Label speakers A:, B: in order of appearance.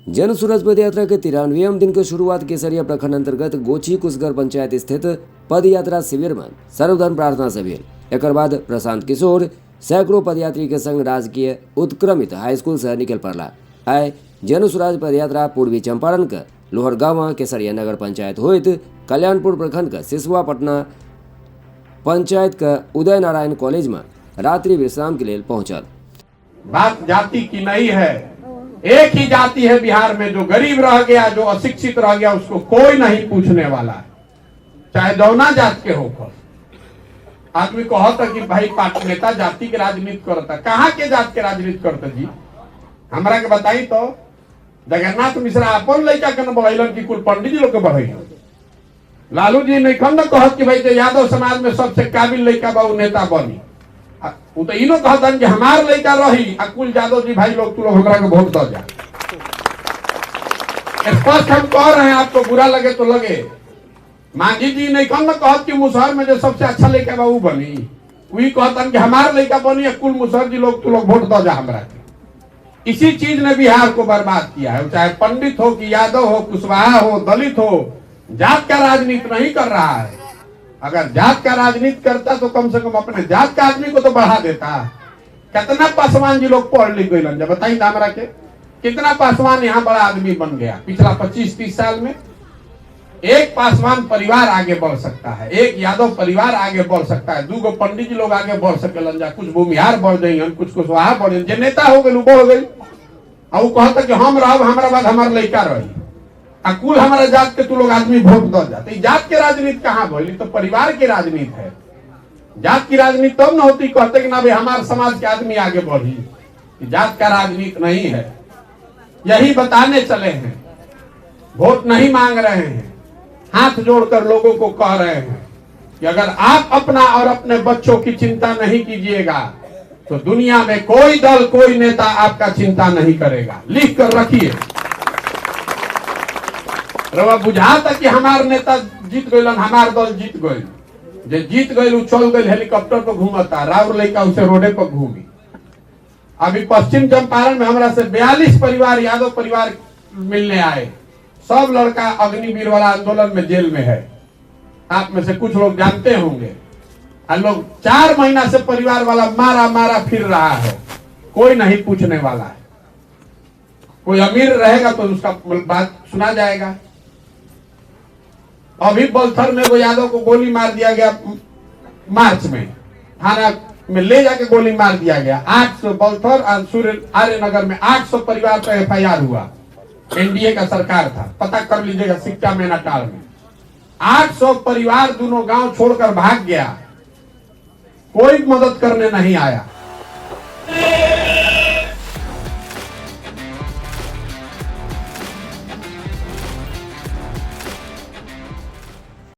A: जन सूरज पद यात्रा के 93वें दिन की शुरुआत केसरिया प्रखंड अंतर्गत गोची कुसगर पंचायत स्थित पद यात्रा शिविर में सर्वधर्म प्रार्थना शिविर एक बाद प्रशांत किशोर सैकड़ों पदयात्री के संग राजकीय उत्क्रमित हाईस्कूल से निकल पड़ला। आय जन सूरज पद यात्रा पूर्वी चंपारण के लोहर गांव केसरिया नगर पंचायत होइत कल्याणपुर प्रखंड के सिसवा पटना पंचायत के उदय नारायण कॉलेज में रात्रि विश्राम के लिए पहुंचल।
B: बात जाति की नहीं है, एक ही जाति है बिहार में, जो गरीब रह गया, जो अशिक्षित रह गया, उसको कोई नहीं पूछने वाला है, चाहे दौना जात के होकर। आदमी कहता कि भाई पार्टी नेता जाति के राजनीति करता, कहाँ के जात के राजनीति करता जी? हमरा के बताई तो जगन्नाथ मिश्रा अपन लड़का के न बढ़ैलन कि कुल पंडित जी लोग के बढ़ैलन। लालू जी नहीं खंड कहत कि भाई जो यादव समाज में सबसे काबिल लड़का बा नेता बनी, वो तो इनो कहतन कि हमार लड़का रही आ कुल यादव जी भाई लोग तू लोग हमरा के वोट दो जा। स्पष्ट हम कह रहे हैं, आपको बुरा लगे तो लगे। मांझी जी नहीं खंड कहत कि मुसहर में जो सबसे अच्छा लड़का बा वो बनी, वही कहतन कि हमार लड़का बनी कुल मुसहर जी लोग तू लोग वोट दो जा हमरा के। इसी चीज ने बिहार को बर्बाद किया है, चाहे पंडित हो कि यादव हो, कुशवाहा हो, दलित हो, जात का राजनीति नहीं कर रहा है। अगर जात का राजनीति करता तो कम से कम अपने जात का आदमी को तो बढ़ा देता। कितना पासवान जी लोग पढ़ लिख गए, बताइए हमरा के कितना पासवान यहाँ बड़ा आदमी बन गया पिछला 25-30 साल में। एक पासवान परिवार आगे बढ़ सकता है, एक यादव परिवार आगे बढ़ सकता है, 2 पंडित जी लोग आगे बढ़ सकेलन जा, कुछ भूमिहार बढ़ जाइए, कुछ कुशवाहा बढ़ जाइए, जे नेता हो गए वो हो गई। और वो कहता कि हम रहो हमारा बाद हमारा लड़का रही, कुल हमारा जात के तू लोग आदमी वोट दो जाते। जात के राजनीति कहाँ बोली, तो परिवार की राजनीति है। जात की राजनीति तब न होती कहते कि ना भाई हमारे समाज के आदमी आगे बढ़ी, जात का राजनीति नहीं है। यही बताने चले हैं, वोट नहीं मांग रहे हैं, हाथ जोड़कर लोगों को कह रहे हैं कि अगर आप अपना और अपने बच्चों की चिंता नहीं कीजिएगा तो दुनिया में कोई दल, कोई नेता आपका चिंता नहीं करेगा। लिख कर रखिए। रवा बुझाता कि हमार नेता जीत गए, हमार दल जीत गए, जे जीत गए चल गए हेलीकॉप्टर पर घूमता, राउर लड़का उसे रोडे पर घूमी। अभी पश्चिम चंपारण में हमरा से 42 परिवार यादव परिवार मिलने आए, सब लड़का अग्निवीर वाला आंदोलन में जेल में है। आप में से कुछ लोग जानते होंगे। और लोग 4 महीना से परिवार वाला मारा मारा फिर रहा है, कोई नहीं पूछने वाला है। कोई अमीर रहेगा तो उसका बात सुना जाएगा। अभी बलथर में वो यादव को गोली मार दिया गया, मार्च में थाना में ले जाके गोली मार दिया गया। 800 बलथर और सूर्य आर्यनगर में 800 परिवार पर FIR हुआ। एनडीए का सरकार था, पता कर लीजिएगा, शिक्षा में नटाल में 800 परिवार दोनों गांव छोड़कर भाग गया, कोई मदद करने नहीं आया।